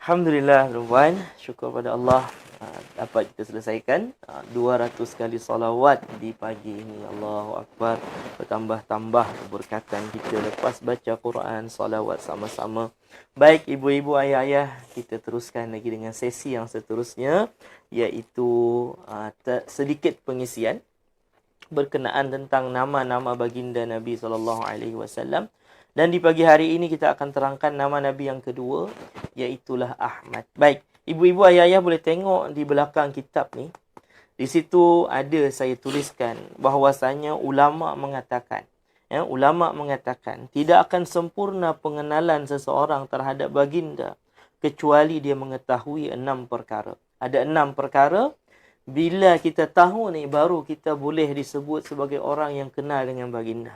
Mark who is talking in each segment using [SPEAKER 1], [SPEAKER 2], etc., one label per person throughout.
[SPEAKER 1] Alhamdulillah, tuan-tuan. Syukur pada Allah dapat kita selesaikan 200 kali salawat di pagi ini. Allahu Akbar. Bertambah-tambah keberkatan kita lepas baca Quran, salawat sama-sama. Baik ibu-ibu, ayah-ayah, kita teruskan lagi dengan sesi yang seterusnya, iaitu sedikit pengisian berkenaan tentang nama-nama baginda Nabi SAW. Dan di pagi hari ini kita akan terangkan nama Nabi yang kedua, iaitulah Ahmad. Baik, ibu-ibu, ayah-ayah boleh tengok di belakang kitab ni. Di situ ada saya tuliskan bahawasanya ulama mengatakan, tidak akan sempurna pengenalan seseorang terhadap baginda kecuali dia mengetahui 6 perkara. Ada 6 perkara. Bila kita tahu ni, baru kita boleh disebut sebagai orang yang kenal dengan baginda.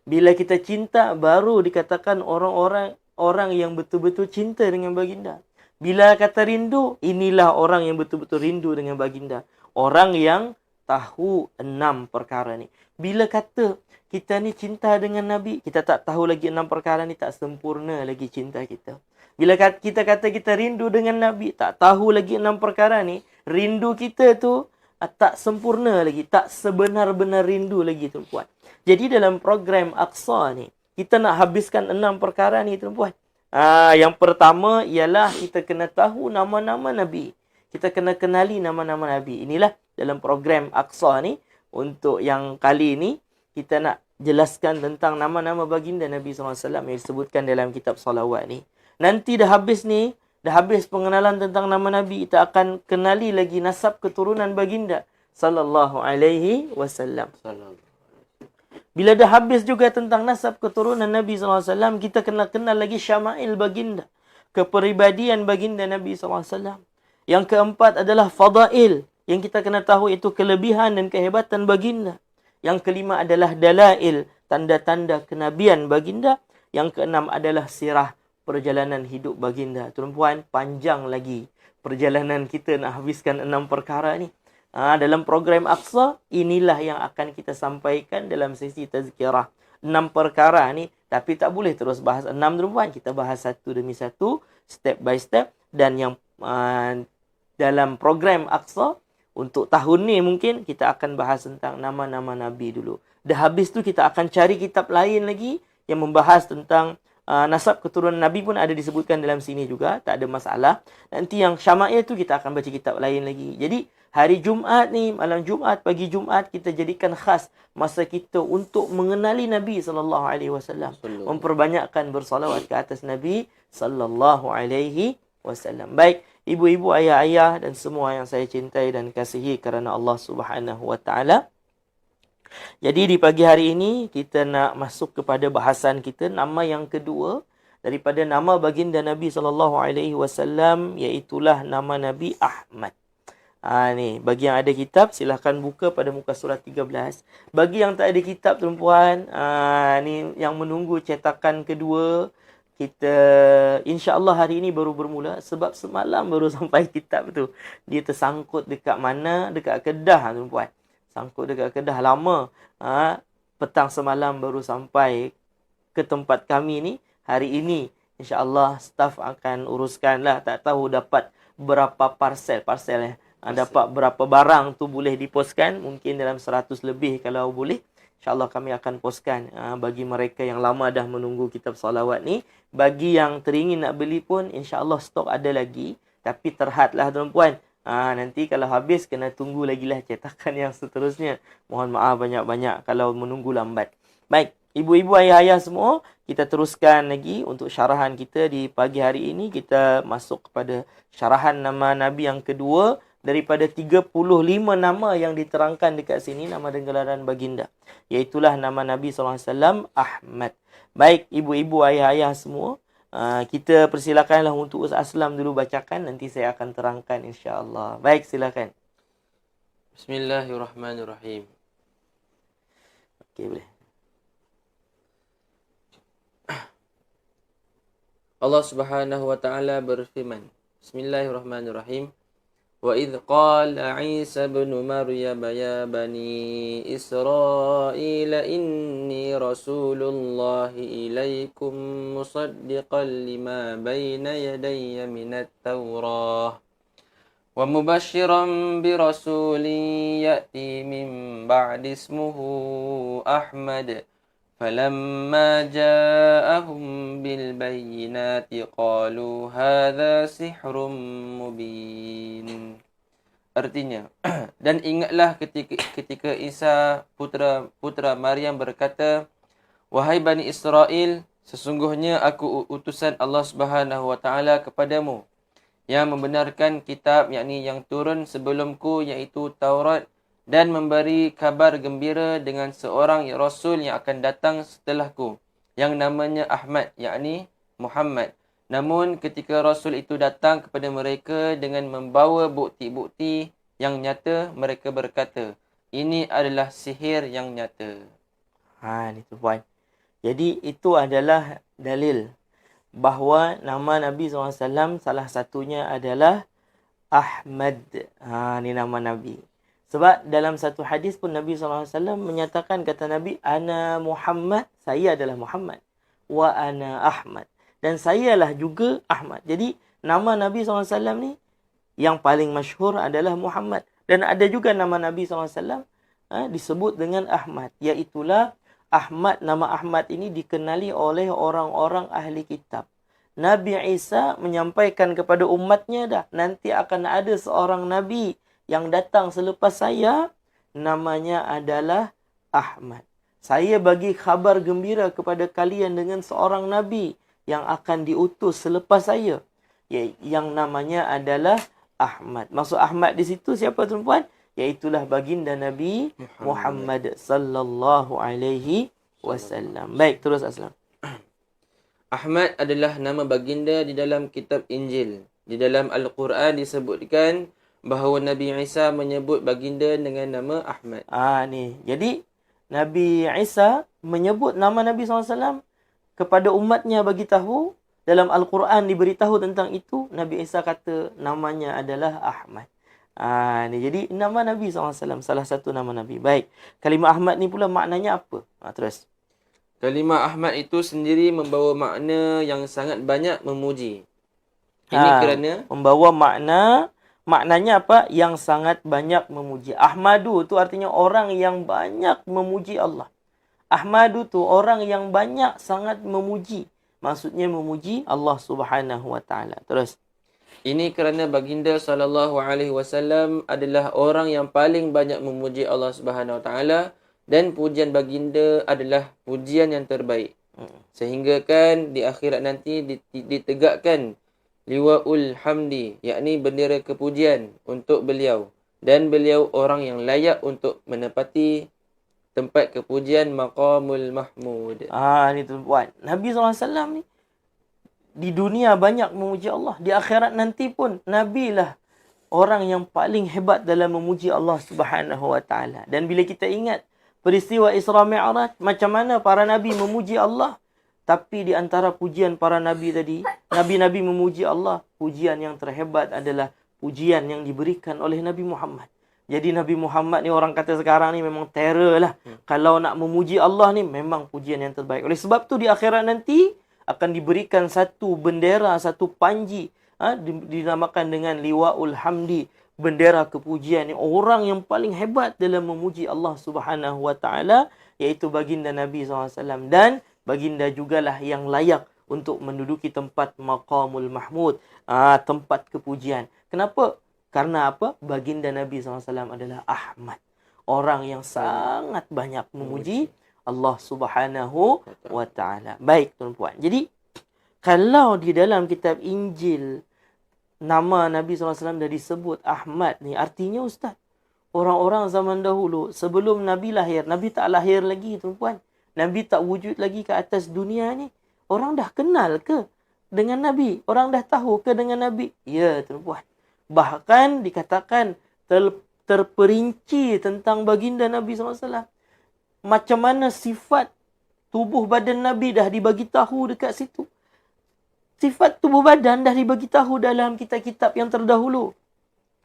[SPEAKER 1] Bila kita cinta, baru dikatakan orang yang betul-betul cinta dengan baginda. Bila kata rindu, inilah orang yang betul-betul rindu dengan baginda. Orang yang tahu 6 perkara ni. Bila kata kita ni cinta dengan Nabi, kita tak tahu lagi 6 perkara ni, tak sempurna lagi cinta kita. Bila kita kata kita rindu dengan Nabi, tak tahu lagi 6 perkara ni, rindu kita tu tak sempurna lagi, tak sebenar-benar rindu lagi, tuan-puan. Jadi dalam program Aqsa ni, kita nak habiskan 6 perkara ni, tuan-puan. Yang pertama ialah kita kena tahu nama-nama Nabi. Kita kena kenali nama-nama Nabi. Inilah dalam program Aqsa ni. Untuk yang kali ni, kita nak jelaskan tentang nama-nama baginda Nabi SAW yang disebutkan dalam kitab salawat ni. Nanti dah habis ni, dah habis pengenalan tentang nama Nabi, kita akan kenali lagi nasab keturunan baginda sallallahu alaihi wasallam. Bila dah habis juga tentang nasab keturunan Nabi SAW, kita kena kenal lagi syama'il baginda, kepribadian baginda Nabi SAW. Yang keempat adalah fadail, yang kita kena tahu itu kelebihan dan kehebatan baginda. Yang kelima adalah dalail, tanda-tanda kenabian baginda. Yang keenam adalah sirah, perjalanan hidup baginda. Tuan-puan, panjang lagi perjalanan kita nak habiskan 6 perkara ni. Dalam program Aqsa, inilah yang akan kita sampaikan dalam sesi tazkirah. 6 perkara ni, tapi tak boleh terus bahas 6, tuan-puan. Kita bahas satu demi satu, step by step. Dan yang dalam program Aqsa, untuk tahun ni mungkin kita akan bahas tentang nama-nama Nabi dulu. Dah habis tu kita akan cari kitab lain lagi yang membahas tentang nasab keturunan Nabi pun ada disebutkan dalam sini juga. Tak ada masalah. Nanti yang syama'il tu kita akan baca kitab lain lagi. Jadi hari Jumaat ni, malam Jumaat, pagi Jumaat, kita jadikan khas masa kita untuk mengenali Nabi SAW. Memperbanyakkan bersalawat ke atas Nabi SAW. Baik, ibu-ibu, ayah-ayah dan semua yang saya cintai dan kasihi kerana Allah Subhanahu Wa Taala. Jadi di pagi hari ini kita nak masuk kepada bahasan kita, nama yang kedua daripada nama baginda Nabi SAW, iaitulah nama Nabi Ahmad. Ni, bagi yang ada kitab silakan buka pada muka surat 13. Bagi yang tak ada kitab, tuan-puan, ni yang menunggu cetakan kedua, kita insya-Allah hari ini baru bermula sebab semalam baru sampai kitab tu. Dia tersangkut dekat mana? Dekat Kedah, tuan-puan. Sangkut dekat Kedah lama. Petang semalam baru sampai ke tempat kami ni. Hari ini insya-Allah staf akan uruskan lah. Tak tahu dapat berapa parcel dapat berapa barang tu boleh dipostkan. Mungkin dalam 100 lebih kalau boleh. InsyaAllah kami akan postkan bagi mereka yang lama dah menunggu kitab salawat ni. Bagi yang teringin nak beli pun, insyaAllah stok ada lagi. Tapi terhadlah, tuan-puan. Nanti kalau habis, kena tunggu lagi lah cetakan yang seterusnya. Mohon maaf banyak-banyak kalau menunggu lambat. Baik, ibu-ibu, ayah-ayah semua, kita teruskan lagi untuk syarahan kita di pagi hari ini. Kita masuk kepada syarahan nama Nabi yang kedua daripada 35 nama yang diterangkan dekat sini, nama dan gelaran baginda. Iaitulah nama Nabi SAW, Ahmad. Baik, ibu-ibu, ayah-ayah semua, kita persilakanlah untuk Ustaz Aslam dulu bacakan. Nanti saya akan terangkan insya-Allah. Baik, silakan.
[SPEAKER 2] Bismillahirrahmanirrahim.
[SPEAKER 1] Okey, boleh.
[SPEAKER 2] Allah Subhanahu wa taala berfirman. Bismillahirrahmanirrahim. وإذ قال عيسى ابن مريم يا بني إسرائيل إني رسول الله إليكم مصدقا لما بين يدي من التوراة ومبشرا برسول يأتي من بعد اسمه أحمد فلما جاءهم بالبينات قالوا هذا سحر مبين. Artinya, dan ingatlah ketika Isa putra Maryam berkata, wahai Bani Israel, sesungguhnya aku utusan Allah Subhanahu wa taala kepadamu yang membenarkan kitab, yakni yang turun sebelumku, iaitu Taurat, dan memberi kabar gembira dengan seorang Rasul yang akan datang setelahku, yang namanya Ahmad, yakni Muhammad. Namun ketika Rasul itu datang kepada mereka dengan membawa bukti-bukti yang nyata, mereka berkata, ini adalah sihir yang nyata.
[SPEAKER 1] Ni tu puan. Jadi itu adalah dalil bahawa nama Nabi SAW salah satunya adalah Ahmad. Ni nama Nabi. Sebab dalam satu hadis pun Nabi SAW menyatakan, kata Nabi, Ana Muhammad, saya adalah Muhammad. Wa ana Ahmad. Dan sayalah juga Ahmad. Jadi nama Nabi SAW ni yang paling masyhur adalah Muhammad. Dan ada juga nama Nabi SAW disebut dengan Ahmad. Iaitulah Ahmad, nama Ahmad ini dikenali oleh orang-orang ahli kitab. Nabi Isa menyampaikan kepada umatnya dah, nanti akan ada seorang Nabi yang datang selepas saya, namanya adalah Ahmad. Saya bagi khabar gembira kepada kalian dengan seorang Nabi yang akan diutus selepas saya, yang namanya adalah Ahmad. Maksud Ahmad di situ siapa tuan-puan? Iaitulah baginda Nabi Muhammad sallallahu alaihi wasallam. Baik, terus Aslam.
[SPEAKER 2] Ahmad adalah nama baginda di dalam kitab Injil. Di dalam Al-Quran disebutkan bahawa Nabi Isa menyebut baginda dengan nama Ahmad.
[SPEAKER 1] Ni. Jadi Nabi Isa menyebut nama Nabi SAW kepada umatnya, bagi tahu dalam Al-Quran diberitahu tentang itu. Nabi Isa kata namanya adalah Ahmad. Ni jadi nama Nabi SAW, salah satu nama Nabi. Baik, kalimah Ahmad ni pula maknanya apa? Terus.
[SPEAKER 2] Kalimah Ahmad itu sendiri membawa makna yang sangat banyak memuji. Ini kerana
[SPEAKER 1] membawa maknanya apa? Yang sangat banyak memuji. Ahmadu tu artinya orang yang banyak memuji Allah. Ahmadu tu orang yang banyak sangat memuji. Maksudnya memuji Allah Subhanahu wa taala. Terus.
[SPEAKER 2] Ini kerana baginda sallallahu alaihi wasallam adalah orang yang paling banyak memuji Allah Subhanahu wa taala, dan pujian baginda adalah pujian yang terbaik. Sehingga kan di akhirat nanti ditegakkan liwa'ul hamdi, yakni bendera kepujian untuk beliau, dan beliau orang yang layak untuk menepati tempat kepujian maqamul mahmud.
[SPEAKER 1] Ni tuan-puan, Nabi SAW ni di dunia banyak memuji Allah, di akhirat nanti pun Nabi lah orang yang paling hebat dalam memuji Allah Subhanahu wa taala. Dan bila kita ingat peristiwa Isra Mi'raj, macam mana para nabi memuji Allah, tapi di antara pujian para nabi tadi, nabi-nabi memuji Allah, pujian yang terhebat adalah pujian yang diberikan oleh Nabi Muhammad. Jadi Nabi Muhammad ni orang kata sekarang ni memang terror lah. Kalau nak memuji Allah ni memang pujian yang terbaik. Oleh sebab tu di akhirat nanti akan diberikan satu bendera, satu panji, dinamakan dengan liwa'ul hamdi, bendera kepujian ni. Orang yang paling hebat dalam memuji Allah Subhanahu wa taala, iaitu baginda Nabi SAW. Dan baginda jugalah yang layak untuk menduduki tempat maqamul mahmud, tempat kepujian. Kenapa? Karena apa? Baginda Nabi SAW adalah Ahmad, orang yang sangat banyak memuji Allah Subhanahu wa taala. Baik tuan-puan. Jadi kalau di dalam kitab Injil nama Nabi SAW dah disebut Ahmad ni, artinya ustaz, orang-orang zaman dahulu sebelum Nabi lahir, Nabi tak lahir lagi tuan-puan, Nabi tak wujud lagi ke atas dunia ni, orang dah kenal ke dengan Nabi? Orang dah tahu ke dengan Nabi? Ya tuan-puan. Bahkan dikatakan terperinci tentang baginda Nabi SAW. Macam mana sifat tubuh badan Nabi dah dibagi tahu dekat situ. Sifat tubuh badan dah dibagi tahu dalam kitab-kitab yang terdahulu.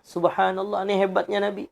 [SPEAKER 1] Subhanallah, ni hebatnya Nabi.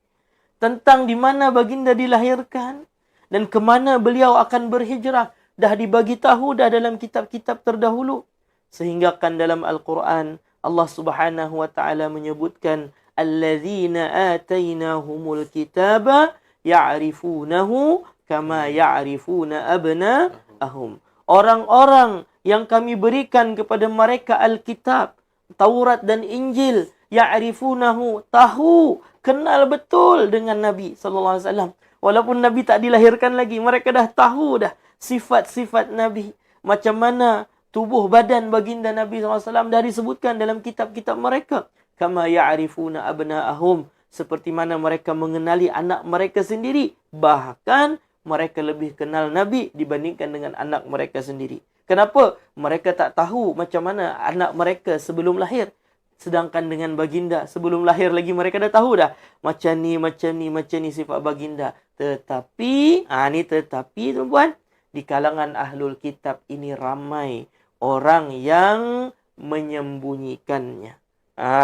[SPEAKER 1] Tentang di mana baginda dilahirkan dan ke mana beliau akan berhijrah, dah dibagi tahu dah dalam kitab-kitab terdahulu. Sehingga kan dalam Al-Quran Allah Subhanahu wa taala menyebutkan allazina atainahumul kitaba ya'rifunahu kama ya'rifuna abna'ahum. Orang-orang yang kami berikan kepada mereka Alkitab, Taurat dan Injil, ya'rifunahu, tahu, kenal betul dengan Nabi sallallahu alaihi wasallam. Walaupun Nabi tak dilahirkan lagi, mereka dah tahu dah sifat-sifat Nabi. Macam mana tubuh badan baginda Nabi sallallahu alaihi wasallam dah disebutkan dalam kitab-kitab mereka. Kama ya'rifuna abna'ahum, seperti mana mereka mengenali anak mereka sendiri. Bahkan mereka lebih kenal Nabi dibandingkan dengan anak mereka sendiri. Kenapa? Mereka tak tahu macam mana anak mereka sebelum lahir. Sedangkan dengan baginda, sebelum lahir lagi mereka dah tahu dah. Macam ni sifat baginda. Tetapi, tetapi tuan-puan, di kalangan ahlul kitab ini ramai orang yang menyembunyikannya.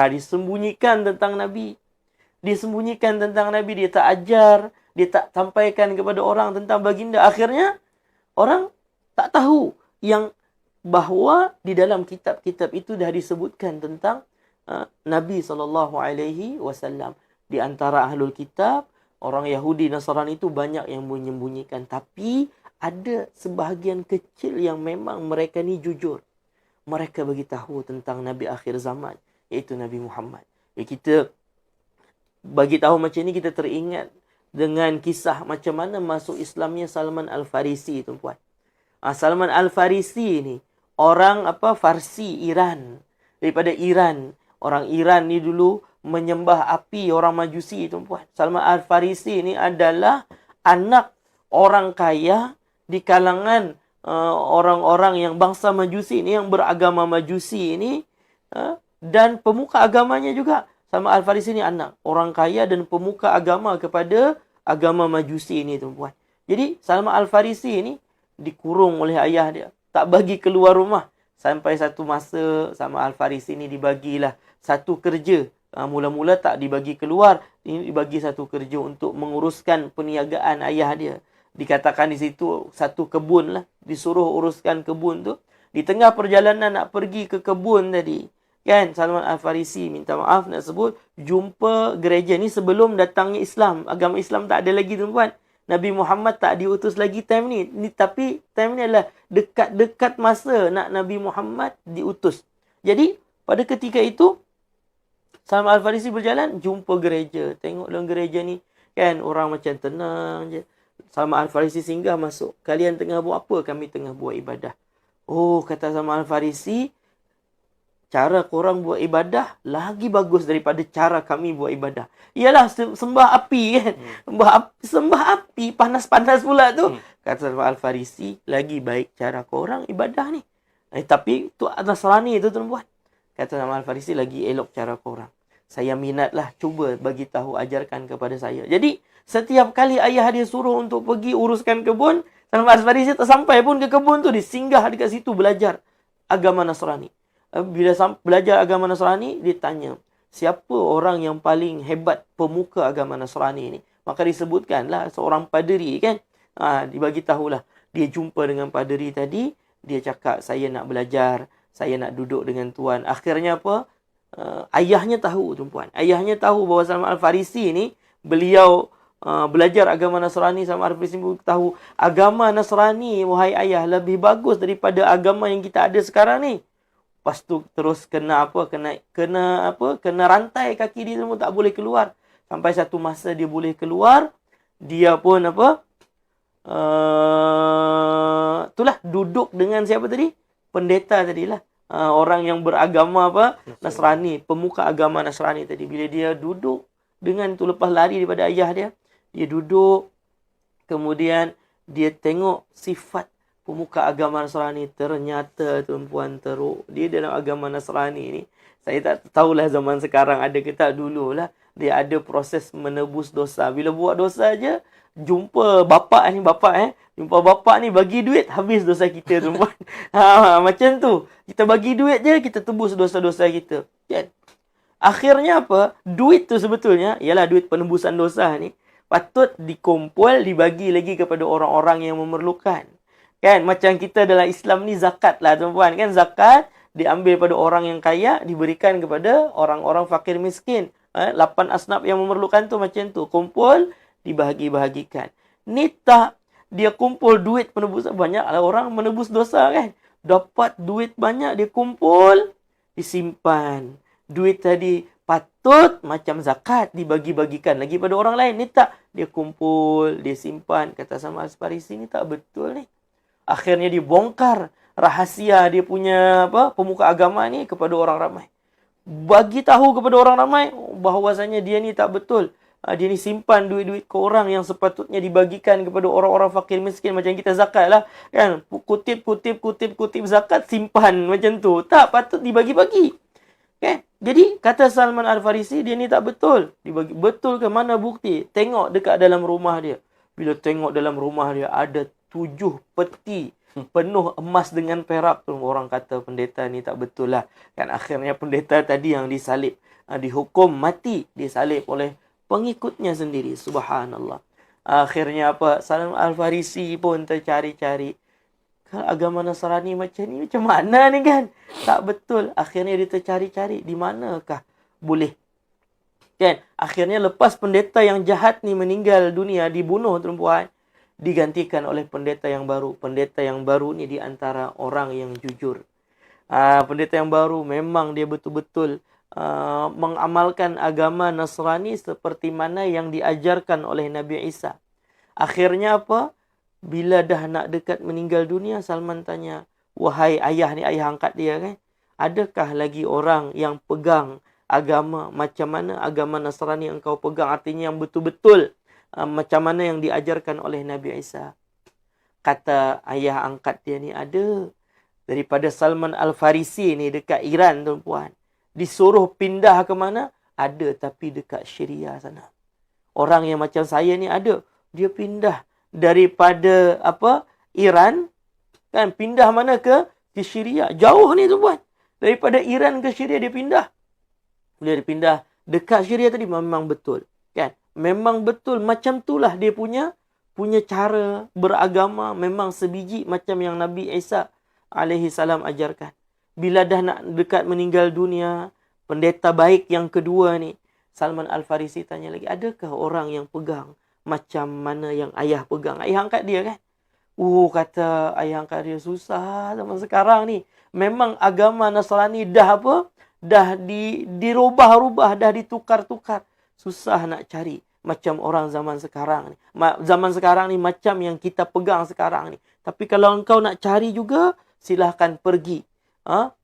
[SPEAKER 1] Disembunyikan tentang Nabi. Disembunyikan tentang Nabi, dia tak ajar, dia tak sampaikan kepada orang tentang baginda. Akhirnya, orang tak tahu yang bahawa di dalam kitab-kitab itu dah disebutkan tentang Nabi SAW. Di antara ahlul kitab, orang Yahudi, Nasrani itu banyak yang menyembunyikan. Tapi ada sebahagian kecil yang memang mereka ni jujur. Mereka bagi tahu tentang Nabi akhir zaman, iaitu Nabi Muhammad. Kita bagi tahu macam ni, kita teringat dengan kisah macam mana masuk Islamnya Salman Al-Farisi, tuan-puan. Salman Al-Farisi ni orang Farsi, Iran. Daripada Iran. Orang Iran ni dulu menyembah api, orang Majusi, tuan-puan. Salman Al-Farisi ni adalah anak orang kaya di kalangan orang-orang yang bangsa Majusi ni, yang beragama Majusi ni, dan pemuka agamanya juga. Salman Al-Farisi ni anak orang kaya dan pemuka agama kepada agama Majusi ni, tuan-puan. Jadi Salman Al-Farisi ni dikurung oleh ayah dia, tak bagi keluar rumah. Sampai satu masa Salman Al-Farisi ni dibagilah satu kerja. Mula-mula tak dibagi keluar, ini dibagi satu kerja untuk menguruskan perniagaan ayah dia. Dikatakan di situ satu kebun lah, disuruh uruskan kebun tu. Di tengah perjalanan nak pergi ke kebun tadi, kan, Salman Al-Farisi minta maaf nak sebut, jumpa gereja ni sebelum datangnya Islam. Agama Islam tak ada lagi, tuan-puan. Nabi Muhammad tak diutus lagi time ni. Tapi time ni adalah dekat-dekat masa nak Nabi Muhammad diutus. Jadi pada ketika itu Salman Al-Farisi berjalan, jumpa gereja. Tengok dalam gereja ni, kan, orang macam tenang je. Salman Al-Farisi singgah masuk. Kalian tengah buat apa? Kami tengah buat ibadah. Oh, kata Salman Al-Farisi, cara korang buat ibadah lagi bagus daripada cara kami buat ibadah. Ialah sembah api, kan. Sembah api, panas-panas pula tu. Kata Salman Al-Farisi, lagi baik cara korang ibadah ni. Tapi tu Nasrani tu, tuan-puan. Kata Salman Al-Farisi, lagi elok cara korang. Saya minatlah, cuba bagi tahu, ajarkan kepada saya. Jadi setiap kali ayah dia suruh untuk pergi uruskan kebun, Salman Al-Farisi tak sampai pun ke kebun tu, dia singgah dekat situ belajar agama Nasrani. Bila belajar agama Nasrani, dia tanya, siapa orang yang paling hebat pemuka agama Nasrani ni? Maka disebutkanlah seorang paderi, kan. Dibagi tahulah. Dia jumpa dengan paderi tadi, dia cakap, saya nak belajar, saya nak duduk dengan tuan. Akhirnya apa? Ayahnya tahu, tuan-puan. Ayahnya tahu bahawa Salman Al-Farisi ni, beliau belajar agama Nasrani. Salman Al-Farisi tahu, agama Nasrani, wahai ayah, lebih bagus daripada agama yang kita ada sekarang ni. Lepas tu terus kena rantai kaki dia semua, tak boleh keluar. Sampai satu masa dia boleh keluar, dia pun itulah, duduk dengan siapa tadi? Pendeta tadilah. Orang yang beragama Nasrani, pemuka agama Nasrani tadi. Bila dia duduk dengan tu, lepas lari daripada ayah dia, dia duduk, kemudian dia tengok sifat pemuka agama Nasrani. Ternyata, tuan-puan, teruk, dia dalam agama Nasrani ni, saya tak tahulah zaman sekarang ada ke tak, dululah dia ada proses menebus dosa. Bila buat dosa je, jumpa bapak jumpa bapak ni, bagi duit, habis dosa kita, tuan-puan. Macam tu. Kita bagi duit je, kita tebus dosa-dosa kita. Kan? Akhirnya apa? Duit tu sebetulnya, ialah duit penembusan dosa ni, patut dikumpul, dibagi lagi kepada orang-orang yang memerlukan. Kan? Macam kita dalam Islam ni zakat lah tuan-puan. Kan zakat diambil pada orang yang kaya, diberikan kepada orang-orang fakir miskin. 8 asnaf yang memerlukan tu macam tu. Kumpul, dibahagi-bahagikan. Ni tak. Dia kumpul duit penebusan. Banyaklah orang menebus dosa kan. Dapat duit banyak, dia kumpul, disimpan. Duit tadi patut macam zakat dibagi-bagikan lagi pada orang lain. Ni tak. Dia kumpul, dia simpan. Kata Salman Al-Farisi ni tak betul ni. Akhirnya dibongkar rahasia dia punya pemuka agama ni kepada orang ramai. Bagi tahu kepada orang ramai bahawasanya dia ni tak betul. Dia ni simpan duit-duit ke orang yang sepatutnya dibagikan kepada orang-orang fakir miskin. Macam kita zakat lah. Kan? Kutip zakat, simpan macam tu. Tak, patut dibagi-bagi. Okay? Jadi, kata Salman Al-Farisi, dia ni tak betul. Dibagi. Betul ke mana bukti? Tengok dekat dalam rumah dia. Bila tengok dalam rumah dia, ada 7 peti penuh emas dengan perak tu. Orang kata pendeta ni tak betul lah. Kan akhirnya pendeta tadi yang disalib, dihukum mati, disalib oleh pengikutnya sendiri. Subhanallah. Akhirnya apa? Salman Al-Farisi pun tercari-cari. Agama Nasrani macam ni, macam mana ni kan? Tak betul. Akhirnya dia tercari-cari. Di manakah boleh? Kan? Akhirnya lepas pendeta yang jahat ni meninggal dunia, dibunuh tuan-puan, digantikan oleh pendeta yang baru. Pendeta yang baru ni di antara orang yang jujur. Pendeta yang baru memang dia betul-betul mengamalkan agama Nasrani seperti mana yang diajarkan oleh Nabi Isa. Akhirnya apa? Bila dah nak dekat meninggal dunia, Salman tanya, wahai ayah ni, ayah angkat dia kan, adakah lagi orang yang pegang agama macam mana agama Nasrani yang kau pegang? Artinya yang betul-betul macam mana yang diajarkan oleh Nabi Isa. Kata ayah angkat dia ni, ada. Daripada Salman Al-Farisi ni dekat Iran tuan-puan, disuruh pindah ke mana? Ada, tapi dekat Syria sana. Orang yang macam saya ni ada. Dia pindah daripada Iran, kan, pindah mana ke Syria. Jauh ni tuan-puan. Daripada Iran ke Syria dia pindah. Dia pindah dekat Syria tadi, memang betul. Kan? Memang betul, macam itulah dia punya cara beragama, memang sebiji macam yang Nabi Isa alaihi salam ajarkan. Bila dah nak dekat meninggal dunia, pendeta baik yang kedua ni, Salman Al-Farisi tanya lagi, adakah orang yang pegang macam mana yang ayah pegang? Ayah angkat dia kan? Kata ayah angkat dia, susah zaman sekarang ni. Memang agama Nasrani dah dah dirubah-rubah, dah ditukar-tukar. Susah nak cari macam orang zaman sekarang ni. Zaman sekarang ni macam yang kita pegang sekarang ni. Tapi kalau engkau nak cari juga, silahkan pergi.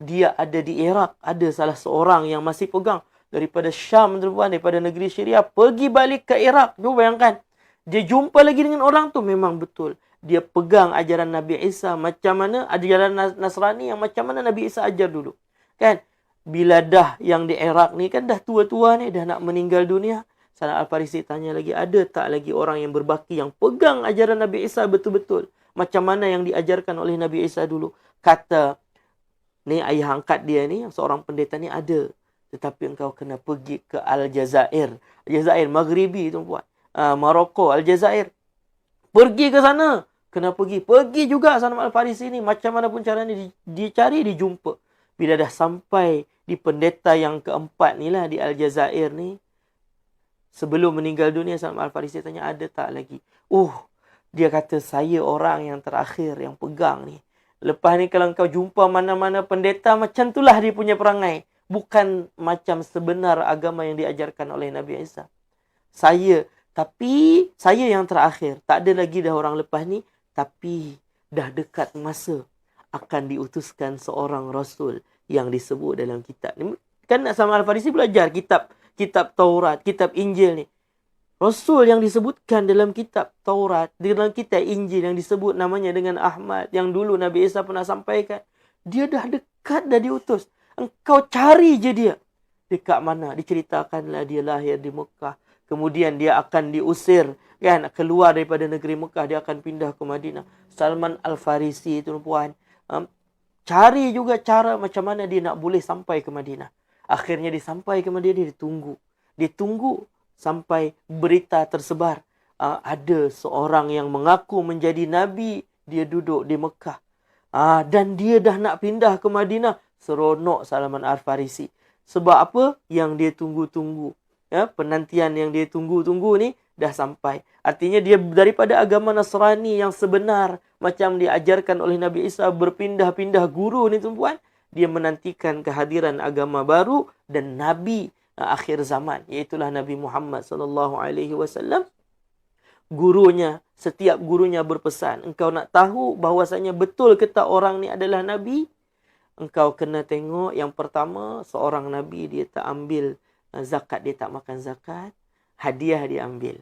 [SPEAKER 1] Dia ada di Iraq. Ada salah seorang yang masih pegang. Daripada Syam, daripada negeri Syria, pergi balik ke Iraq. Cuba bayangkan. Dia jumpa lagi dengan orang tu, memang betul. Dia pegang ajaran Nabi Isa. Macam mana ajaran Nasrani yang macam mana Nabi Isa ajar dulu. Kan? Bila dah yang di Iraq ni kan dah tua-tua ni, dah nak meninggal dunia, Salman Al-Farisi tanya lagi, ada tak lagi orang yang berbaki yang pegang ajaran Nabi Isa betul-betul macam mana yang diajarkan oleh Nabi Isa dulu? Kata ni ayah angkat dia ni, seorang pendeta ni, ada. Tetapi engkau kena pergi ke Aljazair. Aljazair Maghribi tuan-puan. Morocco, Aljazair. Pergi ke sana. Kena pergi. Pergi juga Salman Al-Farisi ni. Macam mana pun caranya dicari, dijumpa. Bila dah sampai di pendeta yang keempat ni lah, di Aljazair ni, sebelum meninggal dunia, Salman Al-Farisi tanya, ada tak lagi? Dia kata, saya orang yang terakhir yang pegang ni. Lepas ni kalau kau jumpa mana-mana pendeta, macam itulah dia punya perangai. Bukan macam sebenar agama yang diajarkan oleh Nabi Isa. Tapi saya yang terakhir. Tak ada lagi dah orang lepas ni. Tapi dah dekat masa akan diutuskan seorang Rasul yang disebut dalam kitab ni. Kan Salman Al-Farisi belajar kitab Taurat, kitab Injil ni. Rasul yang disebutkan dalam kitab Taurat, dalam kitab Injil yang disebut namanya dengan Ahmad, yang dulu Nabi Isa pernah sampaikan, dia dah dekat, dah diutus. Engkau cari je dia. Dekat mana? Diceritakanlah dia lahir di Mekah. Kemudian dia akan diusir, kan, keluar daripada negeri Mekah, dia akan pindah ke Madinah. Salman Al-Farisi, tuan-puan, cari juga cara macam mana dia nak boleh sampai ke Madinah. Akhirnya disampai ke Madinah, dia ditunggu. Ditunggu sampai berita tersebar. Ada seorang yang mengaku menjadi Nabi. Dia duduk di Mekah. Dan dia dah nak pindah ke Madinah. Seronok Salman Al-Farisi. Sebab apa? Yang dia tunggu-tunggu. Ya, penantian yang dia tunggu-tunggu ni dah sampai. Artinya dia daripada agama Nasrani yang sebenar. Macam diajarkan oleh Nabi Isa berpindah-pindah guru ni tuan-puan. Dia menantikan kehadiran agama baru dan Nabi akhir zaman. Iaitulah Nabi Muhammad SAW. Gurunya, setiap gurunya berpesan. Engkau nak tahu bahawasanya betul ke tak orang ni adalah Nabi? Engkau kena tengok yang pertama, seorang Nabi dia tak ambil zakat, dia tak makan zakat. Hadiah dia ambil.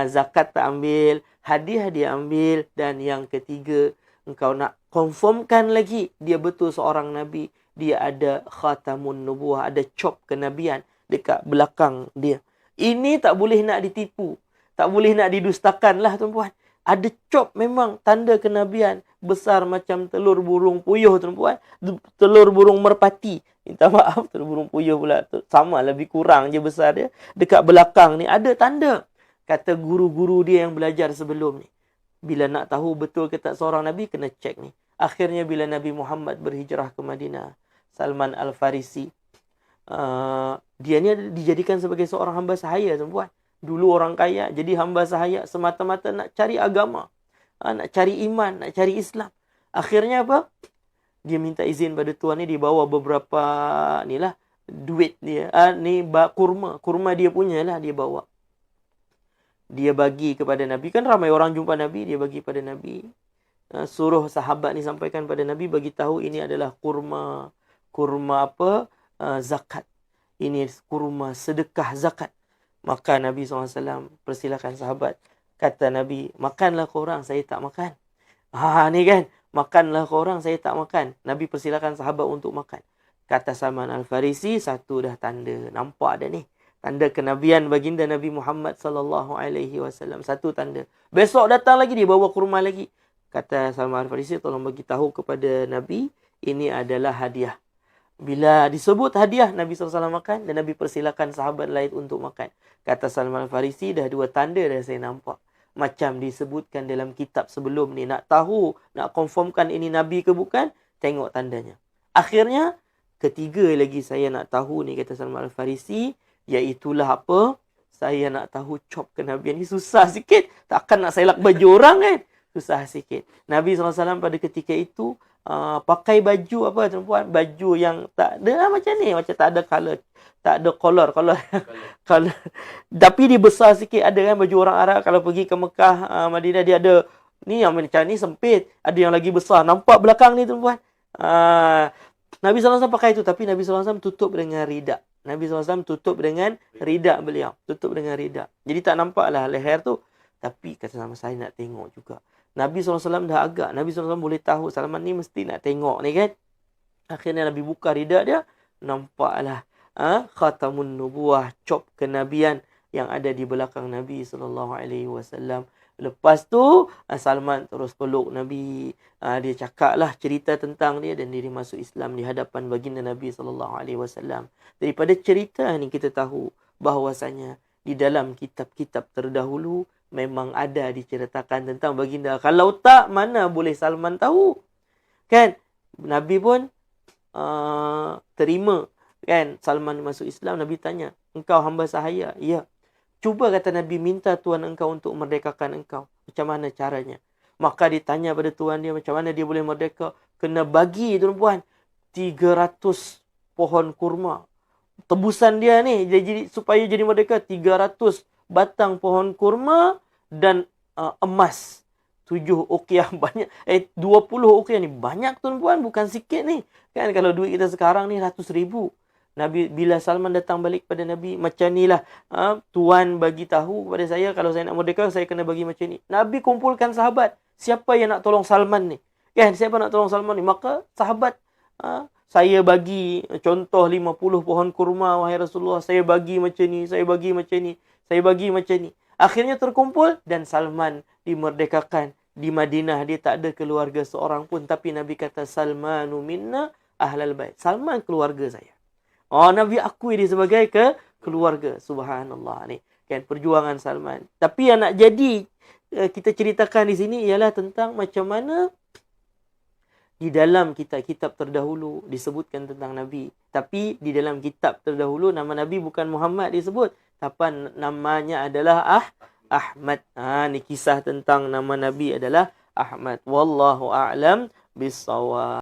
[SPEAKER 1] Zakat tak ambil, hadiah dia ambil. Dan yang ketiga, engkau nak confirmkan lagi dia betul seorang Nabi. Dia ada khatamun nubuah, ada cop kenabian dekat belakang dia. Ini tak boleh nak ditipu. Tak boleh nak didustakan lah tuan-puan. Ada cop memang tanda kenabian. Besar macam telur burung puyuh tuan-puan. Telur burung merpati. Minta maaf, telur burung puyuh pula. Sama, lebih kurang je besar dia. Dekat belakang ni ada tanda. Kata guru-guru dia yang belajar sebelum ni. Bila nak tahu betul ke tak seorang Nabi, kena cek ni. Akhirnya bila Nabi Muhammad berhijrah ke Madinah, Salman Al-Farisi, dia ni dijadikan sebagai seorang hamba sahaya tuan-puan. Dulu orang kaya, jadi hamba sahaya semata-mata nak cari agama. Nak cari iman, nak cari Islam. Akhirnya apa? Dia minta izin pada tuan ni, dibawa beberapa ni lah, duit dia. Ni kurma. Kurma dia punya lah, dia bawa. Dia bagi kepada Nabi. Kan ramai orang jumpa Nabi, dia bagi pada Nabi. Suruh sahabat ni sampaikan pada Nabi, bagi tahu ini adalah kurma. Kurma apa? Zakat. Ini kurma sedekah zakat. Maka Nabi SAW persilakan sahabat. Kata Nabi, makanlah korang, saya tak makan. Ni kan, makanlah korang, saya tak makan. Nabi persilakan sahabat untuk makan. Kata Salman Al-Farisi, satu dah tanda. Nampak dah ni. Tanda kenabian baginda Nabi Muhammad SAW. Satu tanda. Besok datang lagi, dia bawa kurma lagi. Kata Salman Al-Farisi, tolong bagi tahu kepada Nabi, ini adalah hadiah. Bila disebut hadiah, Nabi SAW makan dan Nabi persilakan sahabat lain untuk makan. Kata Salman Al-Farisi, dah dua tanda dah saya nampak. Macam disebutkan dalam kitab sebelum ni. Nak tahu, nak confirmkan ini Nabi ke bukan, tengok tandanya. Akhirnya, ketiga lagi saya nak tahu ni, kata Salman Al-Farisi, iaitulah apa? Saya nak tahu cop kenabian ni. Susah sikit. Takkan nak selak baju orang kan? Susah sikit. Nabi SAW pada ketika itu, pakai baju apa tuan-puan? Baju yang tak ada macam ni, macam tak ada color, tak ada color. Tapi dia besar sikit. Ada kan baju orang Arab kalau pergi ke Mekah, Madinah, dia ada ni yang macam ni sempit, ada yang lagi besar. Nampak belakang ni tuan-puan? Nabi SAW pakai itu, tapi Nabi SAW tutup dengan rida. Nabi SAW tutup dengan rida beliau. Tutup dengan rida. Jadi tak nampaklah leher tu. Tapi kata sama saya nak tengok juga. Nabi SAW dah agak. Nabi SAW boleh tahu Salman ni mesti nak tengok ni kan. Akhirnya Nabi buka rida dia. Nampaklah khatamun nubuah, cop kenabian yang ada di belakang Nabi SAW. Lepas tu Salman terus peluk Nabi. Dia cakap lah cerita tentang dia dan dia masuk Islam di hadapan baginda Nabi SAW. Daripada cerita ni kita tahu bahawasanya di dalam kitab-kitab terdahulu memang ada diceritakan tentang baginda. Kalau tak, mana boleh Salman tahu? Kan? Nabi pun terima. Kan? Salman masuk Islam. Nabi tanya, engkau hamba sahaya? Ya. Cuba kata Nabi, minta Tuhan engkau untuk merdekakan engkau. Macam mana caranya? Maka ditanya pada Tuhan dia, macam mana dia boleh merdeka? Kena bagi, tuan-puan, 300 pohon kurma. Tebusan dia ni, supaya jadi merdeka, 300 batang pohon kurma dan emas 7 uqiyah. Banyak, 20 uqiyah ni banyak tuan-puan, bukan sikit ni kan. Kalau duit kita sekarang ni 100,000. Nabi, bila Salman datang balik pada Nabi, macam ni lah, Tuan bagi tahu kepada saya, kalau saya nak merdeka, saya kena bagi macam ni. Nabi kumpulkan sahabat, siapa yang nak tolong Salman ni kan, siapa nak tolong Salman ni. Maka sahabat, saya bagi contoh 50 pohon kurma, wahai Rasulullah, saya bagi macam ni, saya bagi macam ni, saya bagi macam ni. Akhirnya terkumpul dan Salman dimerdekakan. Di Madinah dia tak ada keluarga seorang pun, tapi Nabi kata, Salmanu minna ahlal bait. Salman keluarga saya. Nabi akui dia sebagai keluarga. Subhanallah ni. Kan perjuangan Salman. Tapi yang nak jadi kita ceritakan di sini ialah tentang macam mana di dalam kitab-kitab terdahulu disebutkan tentang Nabi. Tapi di dalam kitab terdahulu nama Nabi bukan Muhammad disebut. Tapi namanya adalah Ahmad. Ni kisah tentang nama Nabi adalah Ahmad. Wallahu a'lam bissawab.